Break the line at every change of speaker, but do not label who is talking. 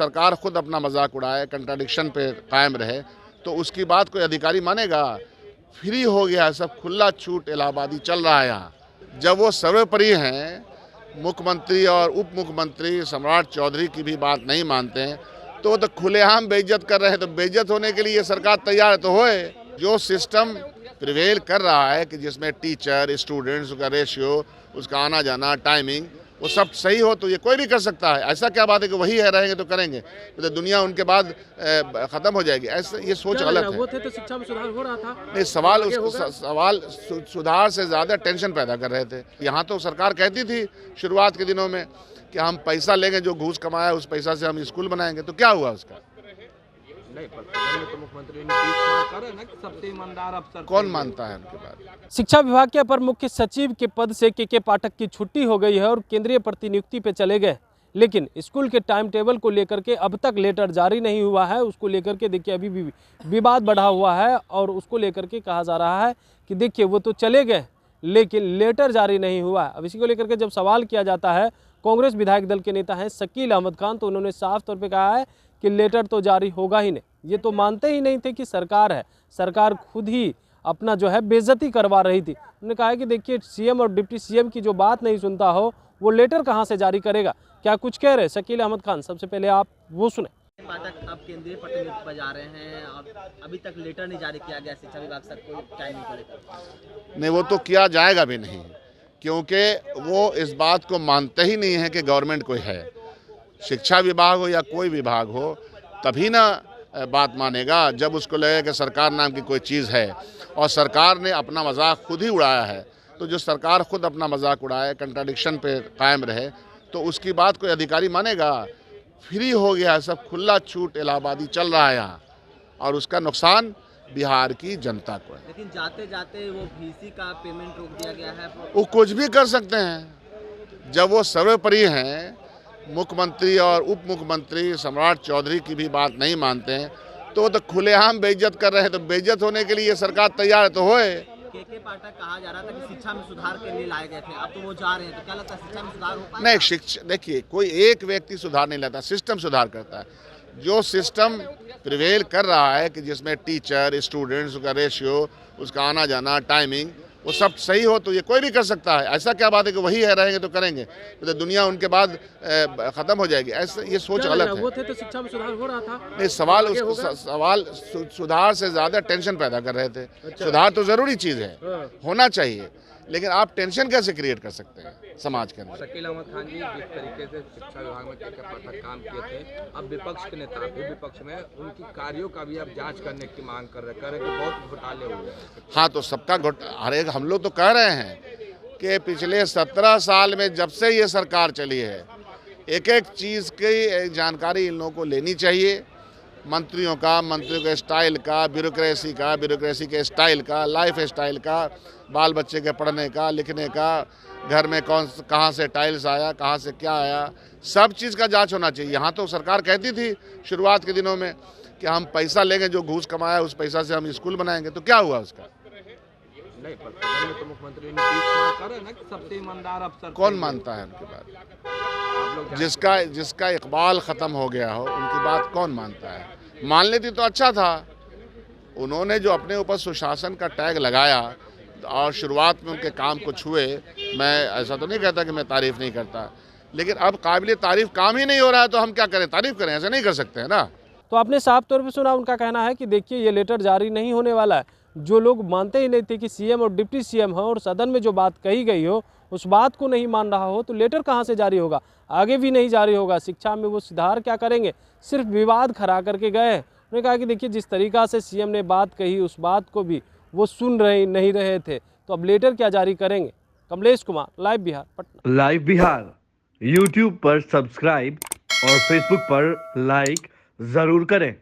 सरकार खुद अपना मजाक उड़ाए, कंट्राडिक्शन पे कायम रहे, तो उसकी बात कोई अधिकारी मानेगा? फ्री हो गया सब, खुला छूट इलाहाबादी चल रहा है यहाँ। जब वो सर्वोपरि हैं, मुख्यमंत्री और उप मुख्यमंत्री सम्राट चौधरी की भी बात नहीं मानते हैं, तो वो तो खुलेआम बेइज्जत कर रहे हैं। तो बेइज्जत होने के लिए ये सरकार तैयार है तो होए। जो सिस्टम प्रिवेल कर रहा है कि जिसमें टीचर स्टूडेंट्स का रेशियो, उसका आना जाना, टाइमिंग, वो सब सही हो तो ये कोई भी कर सकता है। ऐसा क्या बात है कि वही है रहेंगे तो करेंगे, तो दुनिया उनके बाद खत्म हो जाएगी? ऐसा ये सोच गलत है।
वो थे तो शिक्षा में सुधार हो रहा था।
नहीं, सवाल सुधार से ज़्यादा टेंशन पैदा कर रहे थे। यहाँ तो सरकार कहती थी शुरुआत के दिनों में कि हम पैसा लेंगे, जो घूस कमाया उस पैसा से हम स्कूल बनाएंगे, तो क्या हुआ उसका?
नहीं, पर सदन में तो मुख्यमंत्री नीतीश कुमार कह रहे हैं ना कि सबसे ईमानदार अफसर।
कौन मानता है उनके बात?
शिक्षा विभाग के अपर मुख्य सचिव के पद से के पाठक की छुट्टी हो गई है और केंद्रीय प्रतिनियुक्ति पे चले गए, लेकिन स्कूल के टाइम टेबल को लेकर के अब तक लेटर जारी नहीं हुआ है। उसको लेकर के देखिए अभी भी विवाद बढ़ा हुआ है और उसको लेकर के कहा जा रहा है कि देखिए वो तो चले गए लेकिन लेटर जारी नहीं हुआ। अब इसी को लेकर के जब सवाल किया जाता है, कांग्रेस विधायक दल के नेता हैं शकील अहमद खान, तो उन्होंने साफ तौर पे कहा है कि लेटर तो जारी होगा ही नहीं। ये तो मानते ही नहीं थे कि सरकार है, सरकार खुद ही अपना जो है बेइज्जती करवा रही थी। उन्होंने कहा है कि देखिए सीएम और डिप्टी सीएम की जो बात नहीं सुनता हो वो लेटर कहाँ से जारी करेगा। क्या कुछ कह रहे शकील अहमद खान, सबसे पहले आप वो सुने।
पाठक अब केंद्रीय प्रतिनियुक्ति पर जा रहे हैं, अभी तक लेटर नहीं जारी किया गया शिक्षा विभाग से कोई टाइमिंग को लेकर।
नहीं, वो तो किया जाएगा भी नहीं, क्योंकि वो इस बात को मानते ही नहीं है कि गवर्नमेंट कोई है। शिक्षा विभाग हो या कोई विभाग हो, तभी ना बात मानेगा जब उसको लगे कि सरकार नाम की कोई चीज़ है। और सरकार ने अपना मजाक खुद ही उड़ाया है, तो जो सरकार खुद अपना मजाक उड़ाए, कंट्राडिक्शन पे कायम रहे, तो उसकी बात कोई अधिकारी मानेगा? फ्री हो गया सब, खुला छूट इलाहाबादी चल रहा है यहाँ, और उसका नुकसान बिहार की जनता को है।
लेकिन जाते जाते वो वीसी का पेमेंट रोक दिया गया है।
वो कुछ भी कर सकते हैं। जब वो सर्वोपरि हैं, मुख्यमंत्री और उप मुख्यमंत्री सम्राट चौधरी की भी बात नहीं मानते हैं, तो वो तो खुलेआम बेइज्जत कर रहे हैं। तो बेइज्जत होने के लिए ये सरकार तैयार है तो होए।
के पाठक कहा जा रहा था कि शिक्षा में सुधार के लिए लाए गए थे, अब तो वो जा रहे हैं, तो क्या लगता है शिक्षा में सुधार हो पाएगा?
नहीं, शिक्षा देखिए, कोई एक व्यक्ति सुधार नहीं लाता, सिस्टम सुधार करता है। जो सिस्टम प्रिवेल कर रहा है कि जिसमें टीचर स्टूडेंट्स का रेशियो, उसका आना जाना, टाइमिंग, वो सब सही हो तो ये कोई भी कर सकता है। ऐसा क्या बात है कि वही है रहेंगे तो करेंगे, तो दुनिया उनके बाद खत्म हो जाएगी? ऐसा ये सोच गलत है।
वो थे तो शिक्षा में सुधार हो रहा था।
नहीं, सवाल सुधार से ज़्यादा टेंशन पैदा कर रहे थे। सुधार तो ज़रूरी चीज़ है, होना चाहिए, लेकिन आप टेंशन कैसे क्रिएट कर सकते हैं समाज के अंदर?
शकील अहमद खान जी, जिस तरीके से शिक्षा विभाग में के पाठक काम किए थे, अब विपक्ष के नेता भी विपक्ष में उनकी कार्यों का भी अब जांच करने की मांग कर रहे हैं कि बहुत घोटाले हुए हैं।
हाँ, तो सबका हर एक, हम लोग तो कह रहे हैं कि पिछले 17 साल में जब से ये सरकार चली है, एक एक चीज़ की जानकारी इन लोगों को लेनी चाहिए। मंत्रियों के स्टाइल का, ब्यूरोक्रेसी के स्टाइल का, लाइफ स्टाइल का, बाल बच्चे के पढ़ने का, लिखने का, घर में कहाँ से टाइल्स आया, कहाँ से क्या आया, सब चीज़ का जांच होना चाहिए। यहाँ तो सरकार कहती थी शुरुआत के दिनों में कि हम पैसा लेंगे, जो घूस कमाया उस पैसा से हम स्कूल बनाएंगे, तो क्या हुआ उसका?
नहीं, पर सदन में तो मुख्यमंत्री नीतीश कुमार कह रहे हैं ना कि सबसे ईमानदार अफसर।
कौन मानता है उनकी बात? जिसका इकबाल ख़त्म हो गया हो उनकी बात कौन मानता है? मान लेती तो अच्छा था। उन्होंने जो अपने ऊपर सुशासन का टैग लगाया और शुरुआत में उनके काम को छुए, मैं ऐसा तो नहीं कहता कि मैं तारीफ़ नहीं करता, लेकिन अब काबिल तारीफ़ काम ही नहीं हो रहा है, तो हम क्या करें, तारीफ़ करें? ऐसा नहीं कर सकते हैं ना।
तो आपने साफ तौर पे सुना, उनका कहना है कि देखिए ये लेटर जारी नहीं होने वाला है। जो लोग मानते ही नहीं थे कि सीएम और डिप्टी सीएम हो और सदन में जो बात कही गई हो उस बात को नहीं मान रहा हो, तो लेटर कहाँ से जारी होगा, आगे भी नहीं जारी होगा। शिक्षा में वो सुधार क्या करेंगे, सिर्फ विवाद खड़ा करके गए। उन्होंने कहा कि देखिए जिस तरीक़ा से सीएम ने बात कही उस बात को भी वो सुन नहीं रहे थे, तो अब लेटर क्या जारी करेंगे। Kamlesh Kumar, live Bihar, Patna.
Live Bihar YouTube पर सब्सक्राइब और फेसबुक पर लाइक ज़रूर करें।